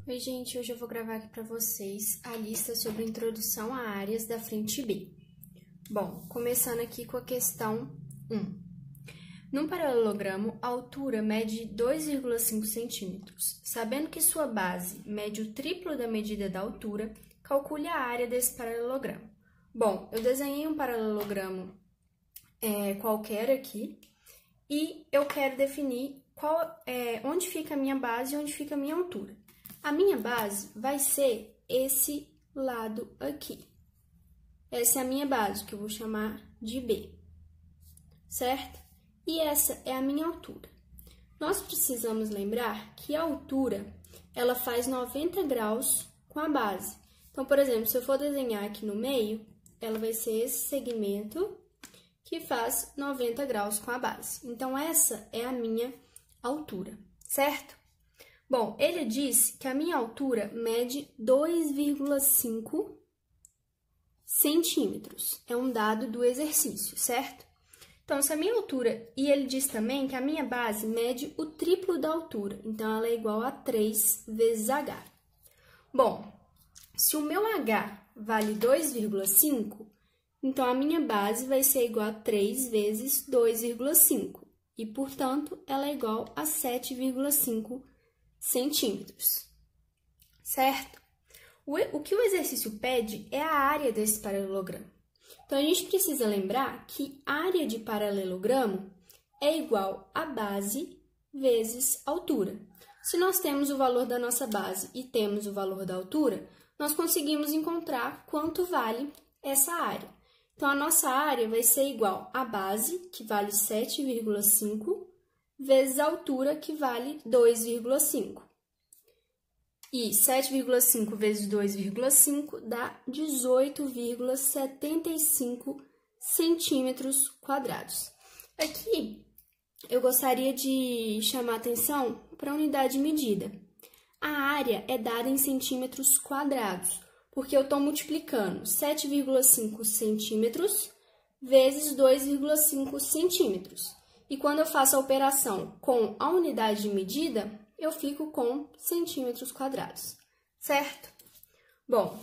Oi, gente, hoje eu vou gravar aqui para vocês a lista sobre introdução a áreas da frente B. Bom, começando aqui com a questão 1. Num paralelogramo, a altura mede 2,5 centímetros. Sabendo que sua base mede o triplo da medida da altura, calcule a área desse paralelogramo. Bom, eu desenhei um paralelogramo qualquer aqui e eu quero definir onde fica a minha base e onde fica a minha altura. A minha base vai ser esse lado aqui. Essa é a minha base, que eu vou chamar de B, certo? E essa é a minha altura. Nós precisamos lembrar que a altura, ela faz 90 graus com a base. Então, por exemplo, se eu for desenhar aqui no meio, ela vai ser esse segmento que faz 90 graus com a base. Então, essa é a minha altura, certo? Bom, ele disse que a minha altura mede 2,5 centímetros. É um dado do exercício, certo? Então, se a minha altura... E ele diz também que a minha base mede o triplo da altura. Então, ela é igual a 3 vezes H. Bom, se o meu H vale 2,5, então a minha base vai ser igual a 3 vezes 2,5. E, portanto, ela é igual a 7,5 centímetros, certo? O que o exercício pede é a área desse paralelogramo. Então, a gente precisa lembrar que área de paralelogramo é igual a base vezes altura. Se nós temos o valor da nossa base e temos o valor da altura, nós conseguimos encontrar quanto vale essa área. Então, a nossa área vai ser igual à base, que vale 7,5, vezes a altura, que vale 2,5. E 7,5 vezes 2,5 dá 18,75 centímetros quadrados. Aqui, eu gostaria de chamar a atenção para a unidade de medida. A área é dada em centímetros quadrados, porque eu estou multiplicando 7,5 centímetros vezes 2,5 centímetros. E quando eu faço a operação com a unidade de medida, eu fico com centímetros quadrados, certo? Bom,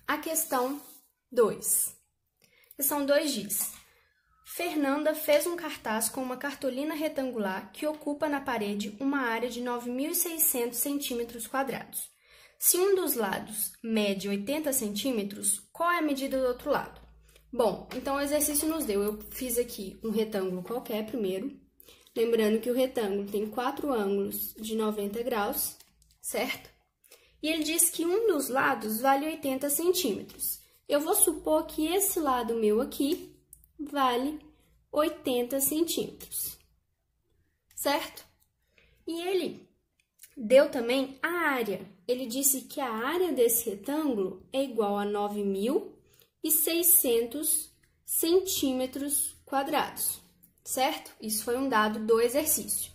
a questão 2. Questão 2 diz: Fernanda fez um cartaz com uma cartolina retangular que ocupa na parede uma área de 9.600 centímetros quadrados. Se um dos lados mede 80 centímetros, qual é a medida do outro lado? Bom, então o exercício nos deu, eu fiz aqui um retângulo qualquer primeiro, lembrando que o retângulo tem 4 ângulos de 90 graus, certo? E ele diz que um dos lados vale 80 centímetros. Eu vou supor que esse lado meu aqui vale 80 centímetros, certo? E ele deu também a área. Ele disse que a área desse retângulo é igual a 9.600 centímetros quadrados, certo? Isso foi um dado do exercício.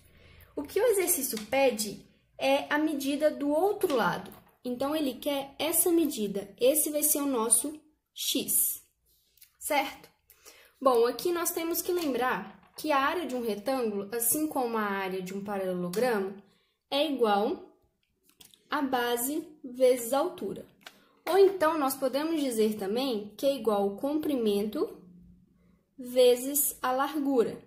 O que o exercício pede é a medida do outro lado. Então, ele quer essa medida. Esse vai ser o nosso x, certo? Bom, aqui nós temos que lembrar que a área de um retângulo, assim como a área de um paralelogramo, é igual a base vezes a altura. Ou então, nós podemos dizer também que é igual o comprimento vezes a largura.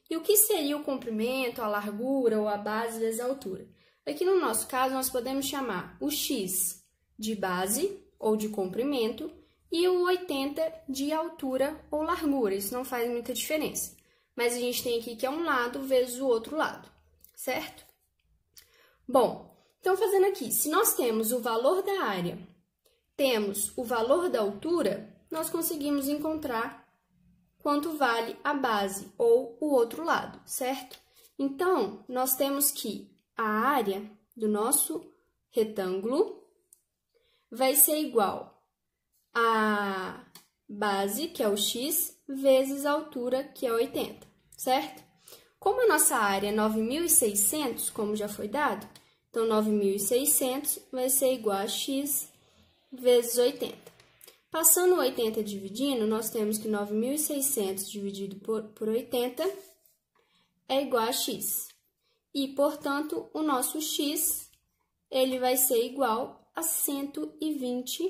E o que seria o comprimento, a largura ou a base vezes a altura? Aqui no nosso caso, nós podemos chamar o x de base ou de comprimento e o 80 de altura ou largura. Isso não faz muita diferença. Mas a gente tem aqui que é um lado vezes o outro lado, certo? Bom, então fazendo aqui, se nós temos o valor da área, temos o valor da altura, nós conseguimos encontrar quanto vale a base ou o outro lado, certo? Então, nós temos que a área do nosso retângulo vai ser igual a base, que é o x, vezes a altura, que é 80, certo? Como a nossa área é 9.600, como já foi dado, então 9.600 vai ser igual a x vezes 80. Passando o 80 dividindo, nós temos que 9.600 dividido por 80 é igual a x. E, portanto, o nosso x ele vai ser igual a 120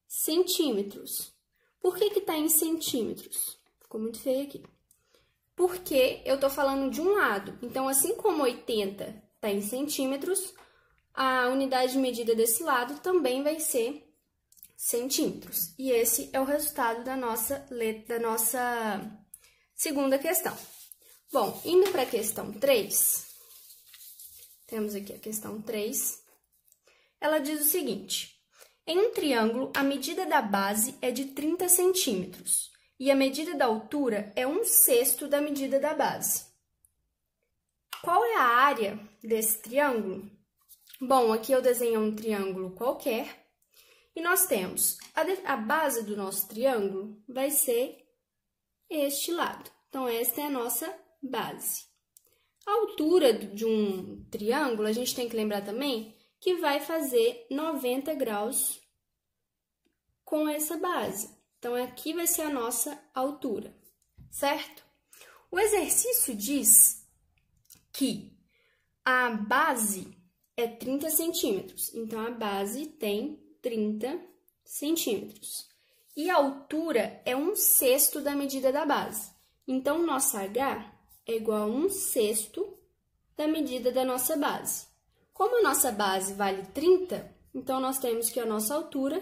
centímetros. Por que que tá em centímetros? Ficou muito feio aqui. Porque eu tô falando de um lado. Então, assim como 80 tá em centímetros, a unidade de medida desse lado também vai ser centímetros. E esse é o resultado da nossa segunda questão. Bom, indo para a questão 3, temos aqui a questão 3. Ela diz o seguinte: em um triângulo, a medida da base é de 30 centímetros e a medida da altura é 1/6 da medida da base. Qual é a área desse triângulo? Bom, aqui eu desenho um triângulo qualquer e nós temos a base do nosso triângulo vai ser este lado. Então, esta é a nossa base. A altura de um triângulo, a gente tem que lembrar também que vai fazer 90 graus com essa base. Então, aqui vai ser a nossa altura, certo? O exercício diz que a base é 30 centímetros. Então, a base tem 30 centímetros. E a altura é 1/6 da medida da base. Então, nossa H é igual a 1/6 da medida da nossa base. Como a nossa base vale 30, então nós temos que a nossa altura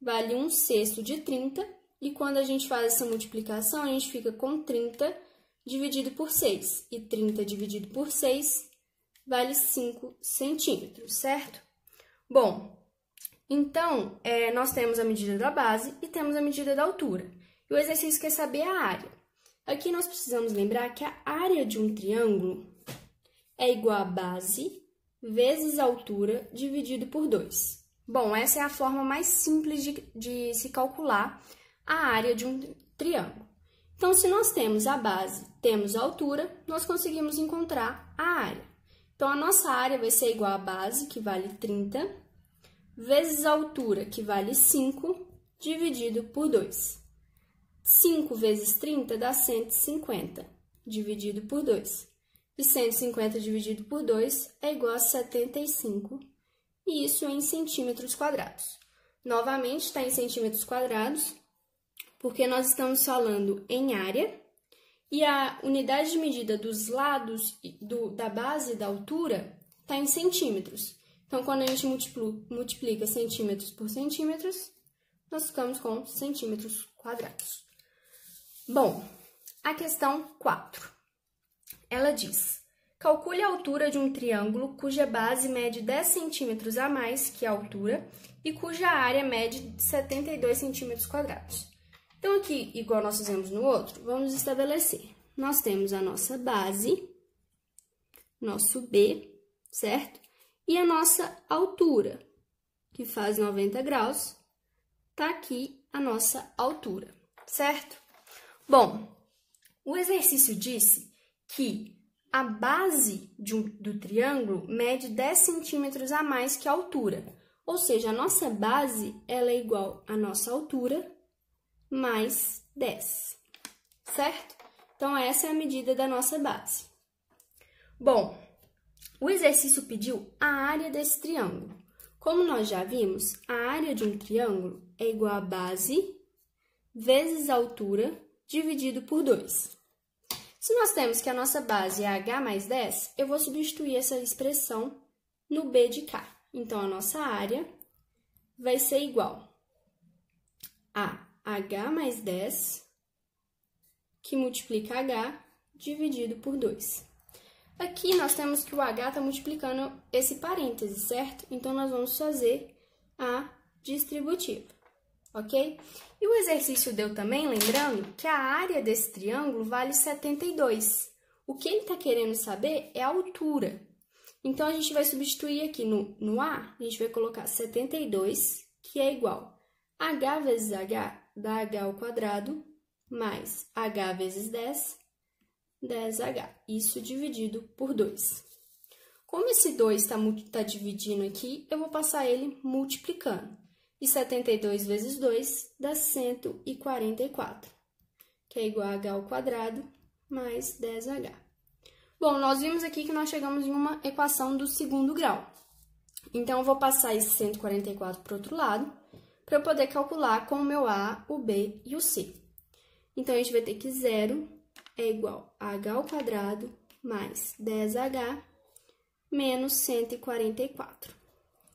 vale 1/6 de 30, e quando a gente faz essa multiplicação, a gente fica com 30 dividido por 6, e 30 dividido por 6 vale 5 centímetros, certo? Bom, então, nós temos a medida da base e temos a medida da altura. E o exercício quer saber a área. Aqui nós precisamos lembrar que a área de um triângulo é igual a base vezes a altura dividido por 2. Bom, essa é a forma mais simples de se calcular a área de um triângulo. Então, se nós temos a base, temos a altura, nós conseguimos encontrar a área. Então, a nossa área vai ser igual a base, que vale 30, vezes a altura, que vale 5, dividido por 2. 5 vezes 30 dá 150, dividido por 2. E 150 dividido por 2 é igual a 75, e isso em centímetros quadrados. Novamente, está em centímetros quadrados, porque nós estamos falando em área, e a unidade de medida dos lados da base e da altura está em centímetros. Então, quando a gente multiplica centímetros por centímetros, nós ficamos com centímetros quadrados. Bom, a questão 4. Ela diz: calcule a altura de um triângulo cuja base mede 10 centímetros a mais que a altura e cuja área mede 72 centímetros quadrados. Então, aqui, igual nós fizemos no outro, vamos estabelecer. Nós temos a nossa base, nosso B, certo? E a nossa altura, que faz 90 graus, tá aqui a nossa altura, certo? Bom, o exercício disse que a base do triângulo mede 10 centímetros a mais que a altura. Ou seja, a nossa base ela é igual à nossa altura mais 10, certo? Então, essa é a medida da nossa base. Bom, o exercício pediu a área desse triângulo. Como nós já vimos, a área de um triângulo é igual a base vezes a altura dividido por 2. Se nós temos que a nossa base é h mais 10, eu vou substituir essa expressão no b de cá. Então, a nossa área vai ser igual a h mais 10, que multiplica h, dividido por 2. Aqui, nós temos que o h está multiplicando esse parêntese, certo? Então, nós vamos fazer a distributiva, ok? E o exercício deu também, lembrando, que a área desse triângulo vale 72. O que ele está querendo saber é a altura. Então, a gente vai substituir aqui no A, a gente vai colocar 72, que é igual a h vezes h, dá h ao quadrado, mais h vezes 10, 10h. Isso dividido por 2. Como esse 2 está dividindo aqui, eu vou passar ele multiplicando. E 72 vezes 2 dá 144, que é igual a h ao quadrado mais 10h. Bom, nós vimos aqui que nós chegamos em uma equação do segundo grau. Então, eu vou passar esse 144 para o outro lado, para eu poder calcular com o meu A, o B e o C. Então, a gente vai ter que 0 é igual a h ao quadrado mais 10h menos 144,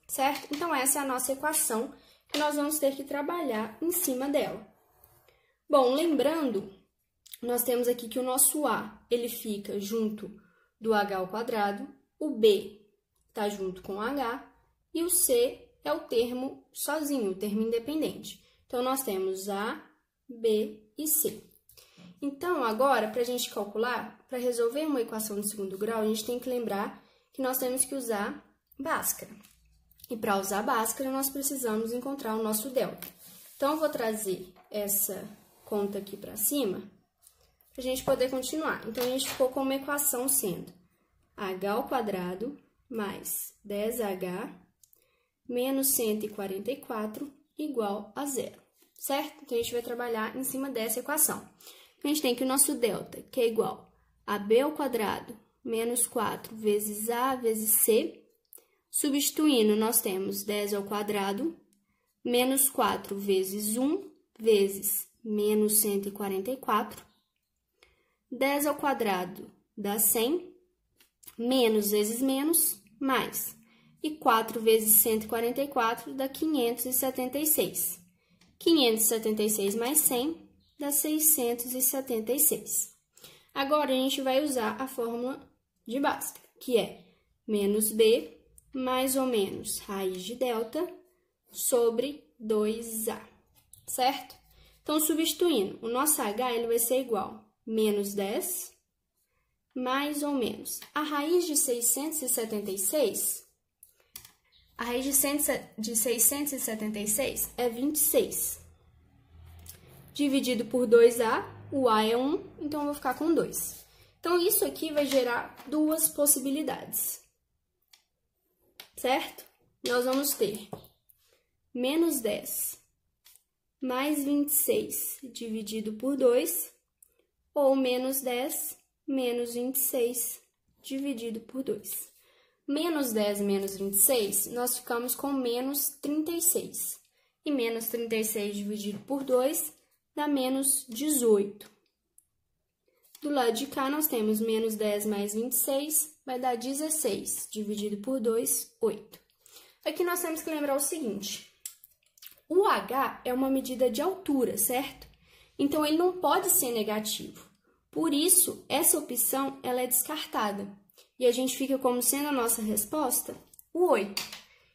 certo? Então, essa é a nossa equação que nós vamos ter que trabalhar em cima dela. Bom, lembrando, nós temos aqui que o nosso A, ele fica junto do h ao quadrado, o B está junto com o h e o C é o termo sozinho, o termo independente. Então, nós temos A, B e C. Então, agora, para a gente calcular, para resolver uma equação de segundo grau, a gente tem que lembrar que nós temos que usar Bhaskara. E para usar Bhaskara, nós precisamos encontrar o nosso delta. Então, eu vou trazer essa conta aqui para cima, para a gente poder continuar. Então, a gente ficou com uma equação sendo h ao quadrado mais 10h menos 144 igual a 0, certo? Então, a gente vai trabalhar em cima dessa equação. A gente tem que o nosso delta, que é igual a b ao quadrado menos 4 vezes a vezes c. Substituindo, nós temos 10 ao quadrado menos 4 vezes 1 vezes menos 144. 10 ao quadrado dá 100, menos vezes menos, mais. E 4 vezes 144 dá 576. 576 mais 100 dá 676. Agora, a gente vai usar a fórmula de Bhaskara, que é menos b mais ou menos raiz de delta sobre 2a, certo? Então, substituindo, o nosso h ele vai ser igual a menos 10 mais ou menos. A raiz de 676, a raiz de 676 é 26. Dividido por 2a, o a é 1, então eu vou ficar com 2. Então, isso aqui vai gerar duas possibilidades, certo? Nós vamos ter menos 10 mais 26 dividido por 2, ou menos 10 menos 26 dividido por 2. Menos 10 menos 26, nós ficamos com menos 36. E menos 36 dividido por 2 dá menos 18. Do lado de cá, nós temos menos 10 mais 26, vai dar 16. Dividido por 2, 8. Aqui nós temos que lembrar o seguinte. O h é uma medida de altura, certo? Então, ele não pode ser negativo. Por isso, essa opção ela é descartada. E a gente fica como sendo a nossa resposta o 8.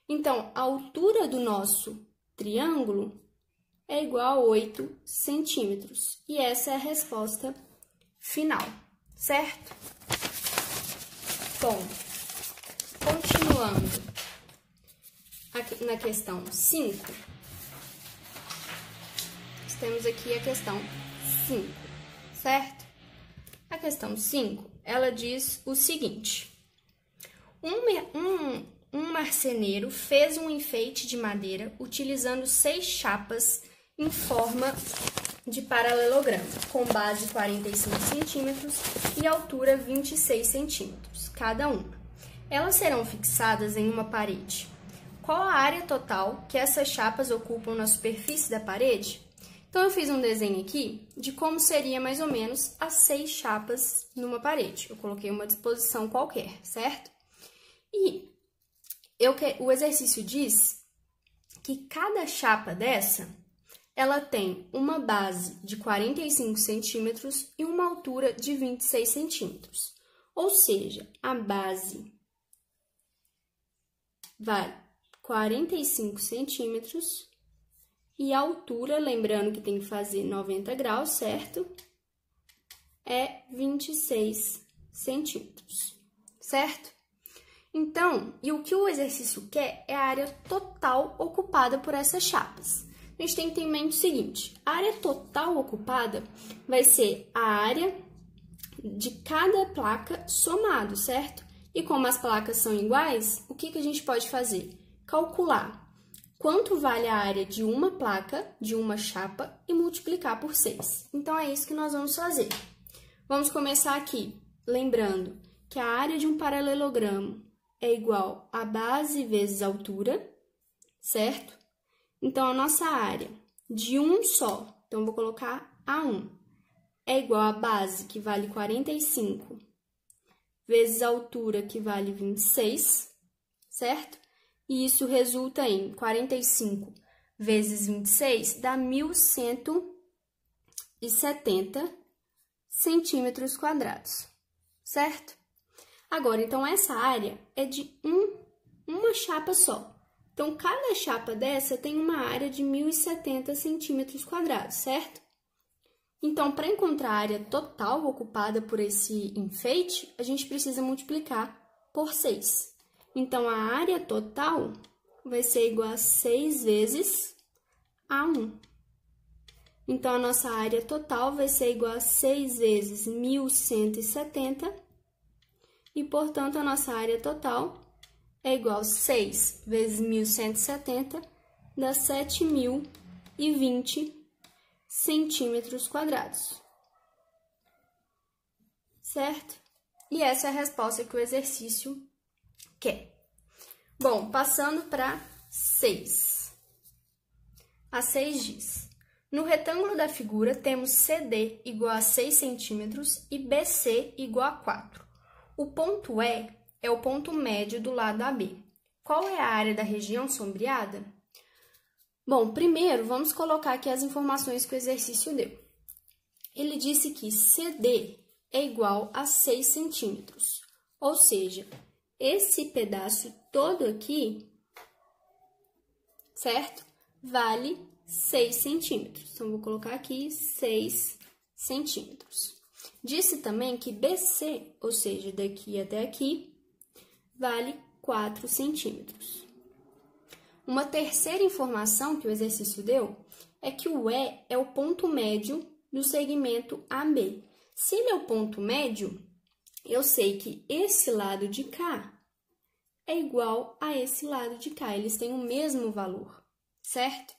Então, a altura do nosso triângulo é igual a 8 centímetros. E essa é a resposta final, certo? Bom, continuando aqui na questão 5, temos aqui a questão 5, certo? A questão 5, ela diz o seguinte. Um marceneiro fez um enfeite de madeira utilizando 6 chapas em forma de paralelogramo, com base 45 centímetros e altura 26 centímetros, cada uma. Elas serão fixadas em uma parede. Qual a área total que essas chapas ocupam na superfície da parede? Então, eu fiz um desenho aqui de como seria mais ou menos as 6 chapas numa parede. Eu coloquei uma disposição qualquer, certo? E o exercício diz que cada chapa dessa, ela tem uma base de 45 centímetros e uma altura de 26 centímetros. Ou seja, a base vale 45 centímetros e a altura, lembrando que tem que fazer 90 graus, certo? É 26 centímetros, certo? Então, e o que o exercício quer é a área total ocupada por essas chapas. A gente tem que ter em mente o seguinte, a área total ocupada vai ser a área de cada placa somado, certo? E como as placas são iguais, o que a gente pode fazer? Calcular quanto vale a área de uma placa, de uma chapa, e multiplicar por 6. Então, é isso que nós vamos fazer. Vamos começar aqui, lembrando que a área de um paralelogramo é igual a base vezes altura, certo? Então, a nossa área de um só, então, vou colocar A1, é igual a base, que vale 45, vezes a altura, que vale 26, certo? E isso resulta em 45 vezes 26, dá 1.170 centímetros quadrados, certo? Agora, então, essa área é de uma chapa só. Então, cada chapa dessa tem uma área de 1.070 centímetros quadrados, certo? Então, para encontrar a área total ocupada por esse enfeite, a gente precisa multiplicar por 6. Então, a área total vai ser igual a 6 vezes A1. Então, a nossa área total vai ser igual a 6 vezes 1.170. E, portanto, a nossa área total é igual a 6 vezes 1.170, dá 7.020 centímetros quadrados. Certo? E essa é a resposta que o exercício quer. Bom, passando para 6. A 6 diz: no retângulo da figura temos CD igual a 6 centímetros e BC igual a 4. O ponto E é o ponto médio do lado AB. Qual é a área da região sombreada? Bom, primeiro vamos colocar aqui as informações que o exercício deu. Ele disse que CD é igual a 6 centímetros, ou seja, esse pedaço todo aqui, certo? Vale 6 centímetros. Então, vou colocar aqui 6 centímetros. Disse também que BC, ou seja, daqui até aqui, vale 4 centímetros. Uma terceira informação que o exercício deu é que o E é o ponto médio do segmento AB. Se ele é o ponto médio, eu sei que esse lado de cá é igual a esse lado de cá. Eles têm o mesmo valor, certo?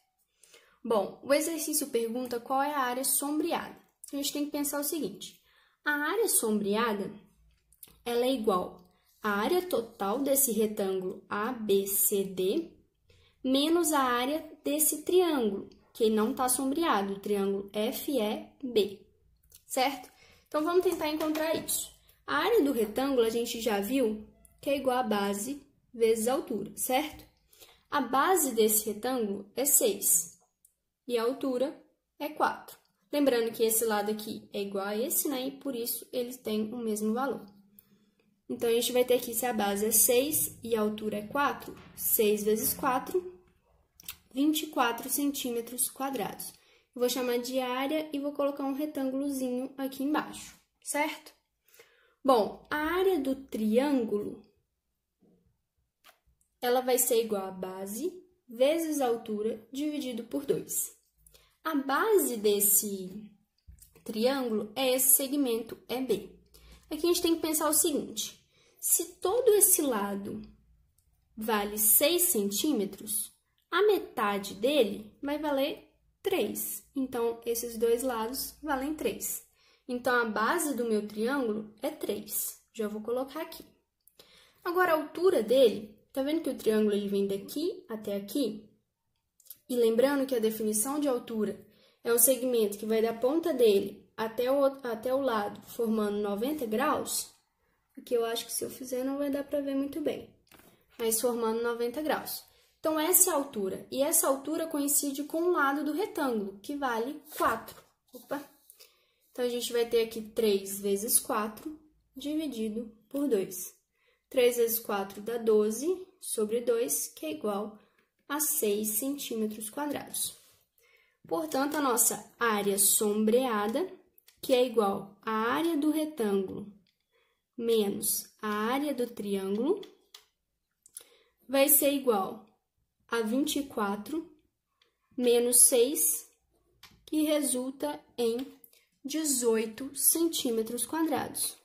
Bom, o exercício pergunta qual é a área sombreada. A gente tem que pensar o seguinte: a área sombreada, ela é igual à área total desse retângulo ABCD menos a área desse triângulo, que não está sombreado, o triângulo FEB, certo? Então, vamos tentar encontrar isso. A área do retângulo, a gente já viu que é igual a base vezes a altura, certo? A base desse retângulo é 6 e a altura é 4. Lembrando que esse lado aqui é igual a esse, né? E por isso eles têm o mesmo valor. Então, a gente vai ter aqui, se a base é 6 e a altura é 4, 6 vezes 4, 24 centímetros quadrados. Eu vou chamar de área e vou colocar um retângulozinho aqui embaixo, certo? Bom, a área do triângulo, ela vai ser igual a base vezes a altura dividido por 2. A base desse triângulo é esse segmento EB. Aqui a gente tem que pensar o seguinte: se todo esse lado vale 6 centímetros, a metade dele vai valer 3. Então, esses dois lados valem 3. Então, a base do meu triângulo é 3. Já vou colocar aqui. Agora, a altura dele, tá vendo que o triângulo ele vem daqui até aqui? E lembrando que a definição de altura é um segmento que vai da ponta dele até o lado, formando 90 graus. Aqui eu acho que se eu fizer não vai dar para ver muito bem, mas formando 90 graus. Então, essa é a altura. E essa altura coincide com o lado do retângulo, que vale 4. Opa! Então, a gente vai ter aqui 3 vezes 4 dividido por 2. 3 vezes 4 dá 12 sobre 2, que é igual a 6 centímetros quadrados. Portanto, a nossa área sombreada, que é igual à área do retângulo menos a área do triângulo, vai ser igual a 24 menos 6, que resulta em 18 centímetros quadrados.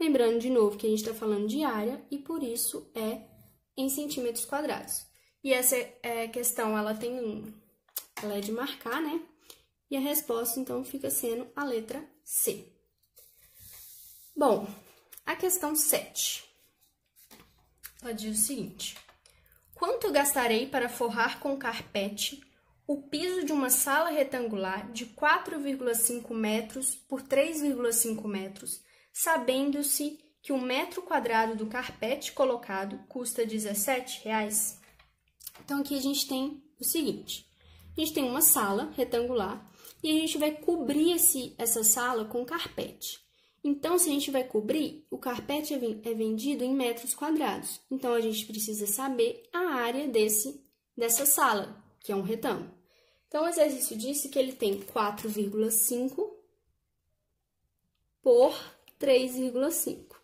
Lembrando de novo que a gente está falando de área e por isso é em centímetros quadrados. E essa questão, ela é de marcar, né? E a resposta, então, fica sendo a letra C. Bom, a questão 7. ela diz o seguinte: quanto gastarei para forrar com carpete o piso de uma sala retangular de 4,5 metros por 3,5 metros, sabendo-se que um metro quadrado do carpete colocado custa R$17? Então, aqui a gente tem o seguinte: a gente tem uma sala retangular e a gente vai cobrir essa sala com carpete. Então, se a gente vai cobrir, o carpete é vendido em metros quadrados. Então, a gente precisa saber a área dessa sala, que é um retângulo. Então, o exercício disse que ele tem 4,5 por 3,5.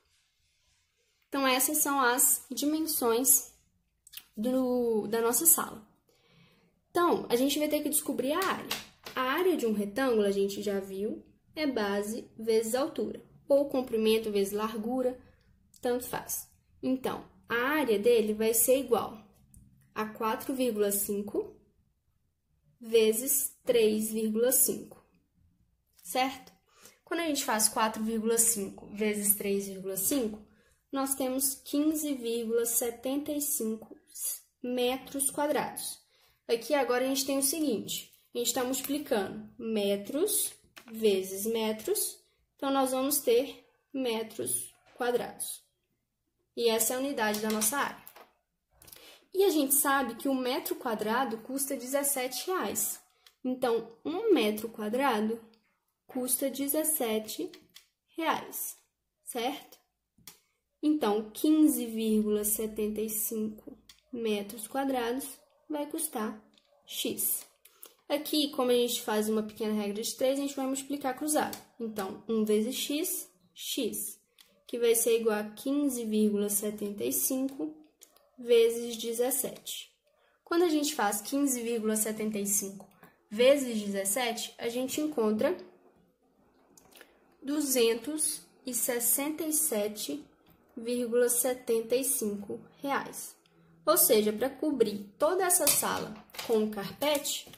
Então, essas são as dimensões da nossa sala. Então, a gente vai ter que descobrir a área. A área de um retângulo, a gente já viu, é base vezes altura, ou comprimento vezes largura, tanto faz. Então, a área dele vai ser igual a 4,5 vezes 3,5, certo? Quando a gente faz 4,5 vezes 3,5, nós temos 15,75 metros quadrados. Aqui agora a gente tem o seguinte: a gente está multiplicando metros vezes metros, então nós vamos ter metros quadrados. E essa é a unidade da nossa área. E a gente sabe que um metro quadrado custa R$17. Então, um metro quadrado custa R$17, certo? Então, 15,75 metros quadrados vai custar X. Aqui, como a gente faz uma pequena regra de 3, a gente vai multiplicar cruzado. Então, 1 vezes X, X, que vai ser igual a 15,75 vezes 17. Quando a gente faz 15,75 vezes 17, a gente encontra R$267,75. Ou seja, para cobrir toda essa sala com o carpete,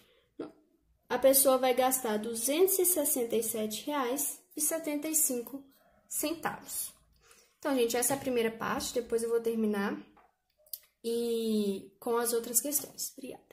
a pessoa vai gastar R$267,75. Então, gente, essa é a primeira parte, depois eu vou terminar com as outras questões. Obrigada.